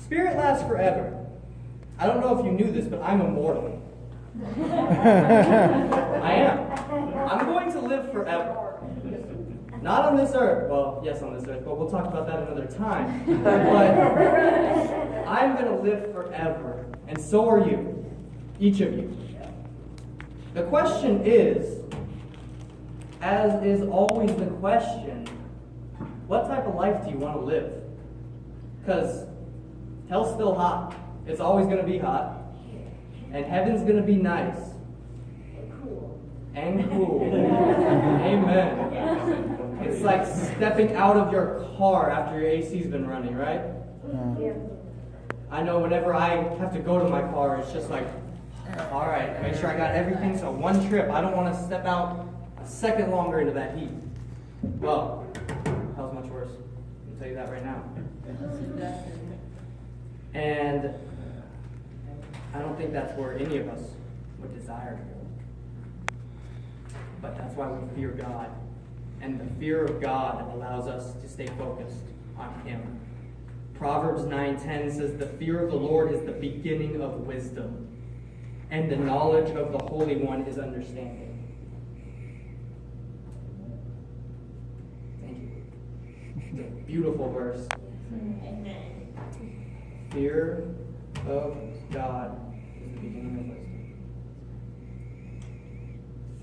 Spirit lasts forever. I don't know if you knew this, but I'm immortal. I am. I'm going to live forever. Not on this earth. Well, yes, on this earth, but we'll talk about that another time. But I'm going to live forever. And so are you. Each of you. The question is, as is always the question, what type of life do you want to live? Because hell's still hot. It's always going to be hot. And heaven's going to be nice. And cool. Amen. It's like stepping out of your car after your AC's been running, right? I know whenever I have to go to my car, it's just like, all right, make sure I got everything. So one trip, I don't want to step out a second longer into that heat. Well, hell's much worse. I'll tell you that right now. And I don't think that's where any of us would desire to go. But that's why we fear God. And the fear of God allows us to stay focused on Him. Proverbs 9:10 says, "The fear of the Lord is the beginning of wisdom, and the knowledge of the Holy One is understanding." Thank you. It's a beautiful verse. Amen. Fear of God is the beginning of wisdom.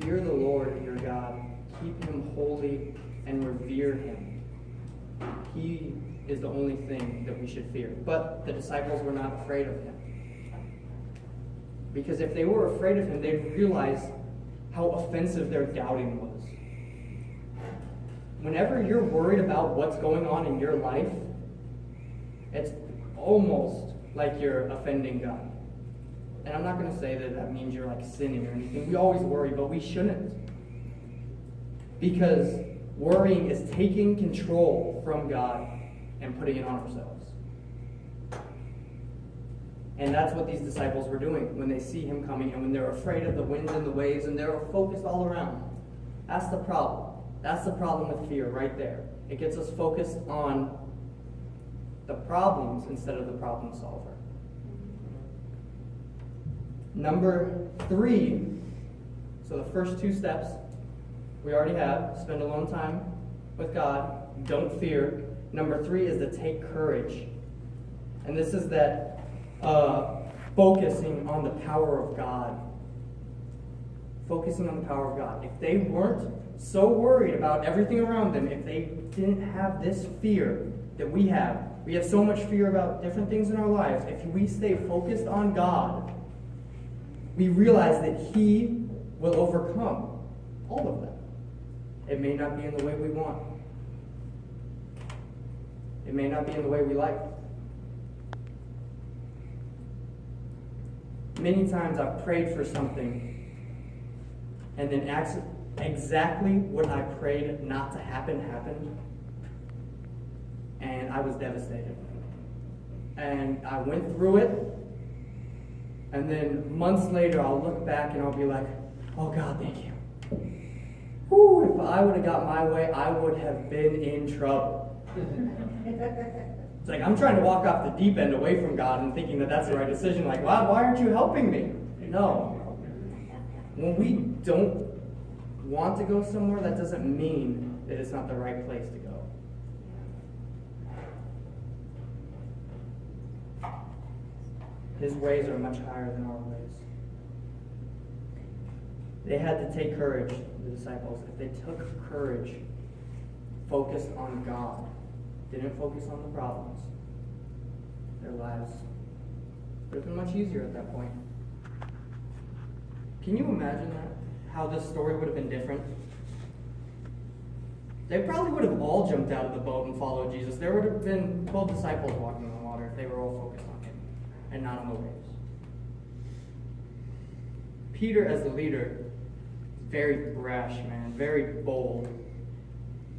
Fear the Lord your God. Keep Him holy and revere Him. He is the only thing that we should fear. But the disciples were not afraid of Him. Because if they were afraid of Him, they'd realize how offensive their doubting was. Whenever you're worried about what's going on in your life, it's almost like you're offending God. And I'm not going to say that that means you're like sinning or anything. We always worry, but we shouldn't. Because worrying is taking control from God and putting it on ourselves. And that's what these disciples were doing when they see Him coming and when they're afraid of the winds and the waves and they're focused all around. That's the problem. That's the problem with fear right there. It gets us focused on the problems instead of the problem solver. Number 3. So the first 2 steps we already have. Spend alone time with God. Don't fear. Number 3 is to take courage. And this is that focusing on the power of God. Focusing on the power of God. If they weren't so worried about everything around them, if they didn't have this fear that we have so much fear about different things in our lives. If we stay focused on God, we realize that He will overcome all of them. It may not be in the way we want. It may not be in the way we like. Many times I've prayed for something and then exactly what I prayed not to happen happened. And I was devastated. And I went through it. And then months later, I'll look back and I'll be like, oh God, thank you. Whew, if I would have got my way, I would have been in trouble. It's like I'm trying to walk off the deep end away from God and thinking that that's the right decision. Like, wow, why aren't you helping me? No. When we don't want to go somewhere, that doesn't mean that it's not the right place to go. His ways are much higher than our ways. They had to take courage, the disciples. If they took courage, focused on God, didn't focus on the problems, their lives would have been much easier at that point. Can you imagine that? How this story would have been different? They probably would have all jumped out of the boat and followed Jesus. There would have been 12 disciples walking on the water if they were all focused on Him and not on the waves. Peter, as the leader, very brash, man, very bold.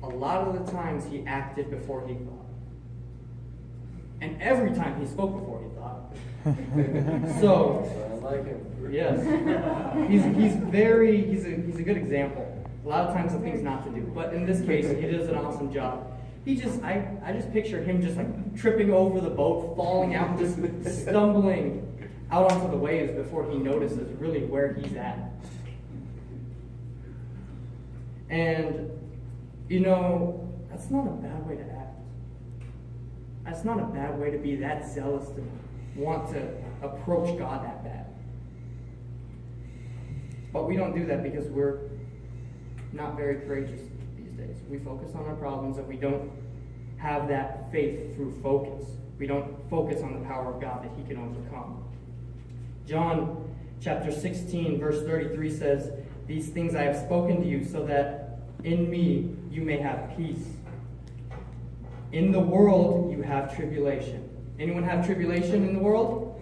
A lot of the times he acted before he thought. And every time he spoke before he thought. So, I like him. yes. He's a good example. A lot of times the things not to do. But in this case, he does an awesome job. I just picture him just like tripping over the boat, falling out, just stumbling out onto the waves before he notices really where he's at. And, that's not a bad way to act. That's not a bad way to be that zealous to want to approach God that bad. But we don't do that because we're not very courageous these days. We focus on our problems and we don't have that faith through focus. We don't focus on the power of God that he can overcome. John chapter 16, verse 33 says, "These things I have spoken to you so that in me you may have peace. In the world you have tribulation." Anyone have tribulation in the world?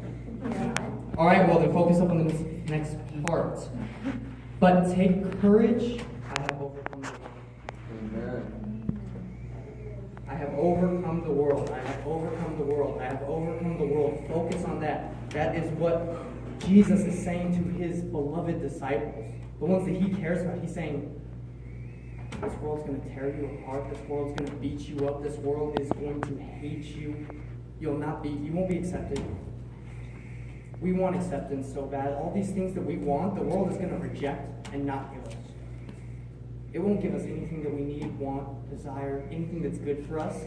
All right, well then focus up on the next part. "But take courage, I have overcome the world." Amen. I have overcome the world. I have overcome the world. I have overcome the world. Focus on that. That is what Jesus is saying to his beloved disciples, the ones that he cares about. He's saying, this world's going to tear you apart. This world's going to beat you up. This world is going to hate you. You won't be accepted. We want acceptance so bad. All these things that we want, the world is going to reject and not give us. It won't give us anything that we need, want, desire, anything that's good for us.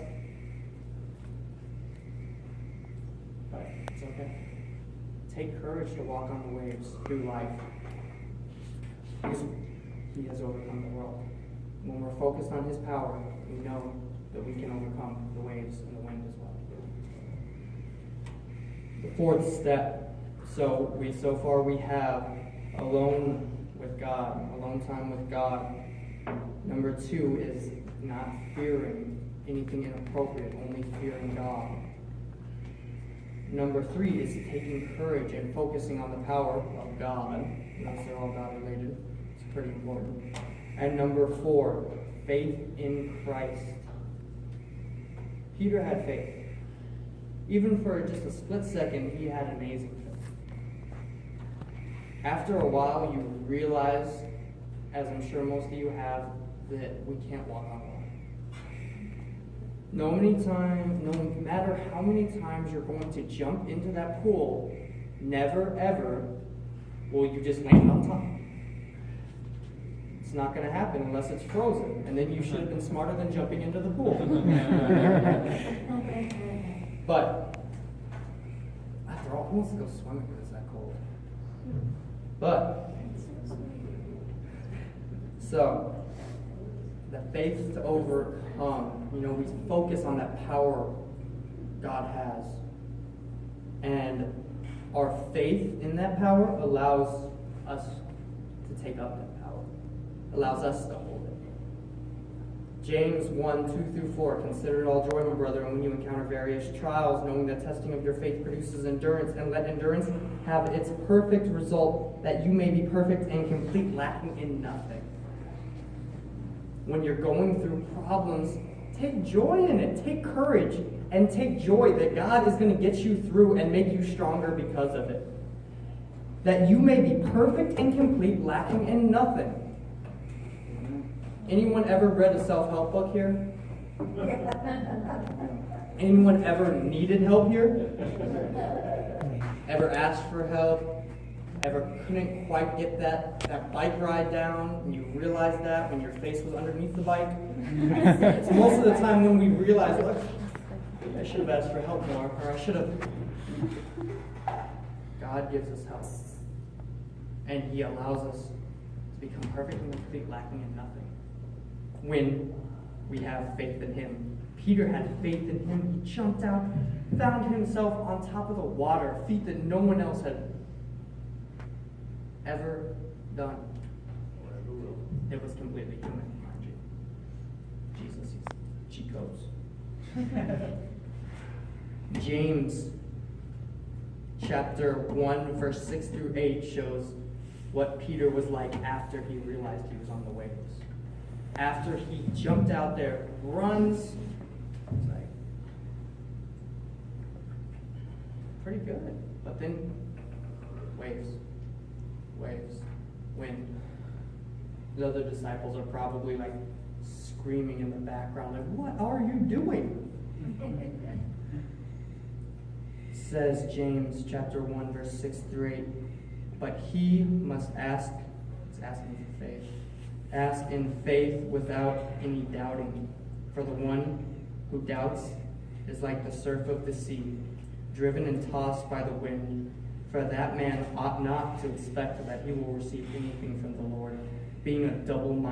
But it's okay. Take courage to walk on the waves through life. Because he has overcome the world. When we're focused on his power, we know that we can overcome the waves and the wind as well. The fourth step. So far we have alone with God, alone time with God. Number 2 is not fearing anything inappropriate, only fearing God. Number 3 is taking courage and focusing on the power of God. Notice they're all God related. It's pretty important. And number 4, faith in Christ. Peter had faith. Even for just a split second, he had amazing faith. After a while, you realize, as I'm sure most of you have, that we can't walk on water. No matter how many times you're going to jump into that pool, never ever will you just land on top. It's not going to happen unless it's frozen, and then you should have been smarter than jumping into the pool. But after all, who wants to go swimming when it's that cold? But so the faith to overcome, we focus on that power God has, and our faith in that power allows us to take up that power, allows us to hold it. James 1:2-4, "Consider it all joy, my brethren, when you encounter various trials, knowing that testing of your faith produces endurance, and let endurance have its perfect result, that you may be perfect and complete, lacking in nothing." When you're going through problems, take joy in it. Take courage and take joy that God is going to get you through and make you stronger because of it. That you may be perfect and complete, lacking in nothing. Anyone ever read a self-help book here? Anyone ever needed help here? Ever asked for help? Ever couldn't quite get that bike ride down, and you realized that when your face was underneath the bike? It's most of the time when we realize, look, I should have asked for help more, or I should have. God gives us help. And he allows us to become perfect and complete, lacking in nothing, when we have faith in him. Peter had faith in him. He jumped out, found himself on top of the water, feat that no one else had ever done. It was completely human, mind you. Jesus uses cheat codes. James chapter 1, verse 6-8 shows what Peter was like after he realized he was on the waves. After he jumped out there, runs, it's like, pretty good. But then, waves, wind. The other disciples are probably like screaming in the background. Like, what are you doing? Says James chapter 1, verse 6 through 8. But he must ask, it's asking for faith. Ask in faith without any doubting. For the one who doubts is like the surf of the sea, driven and tossed by the wind. For that man ought not to expect that he will receive anything from the Lord, being a double-minded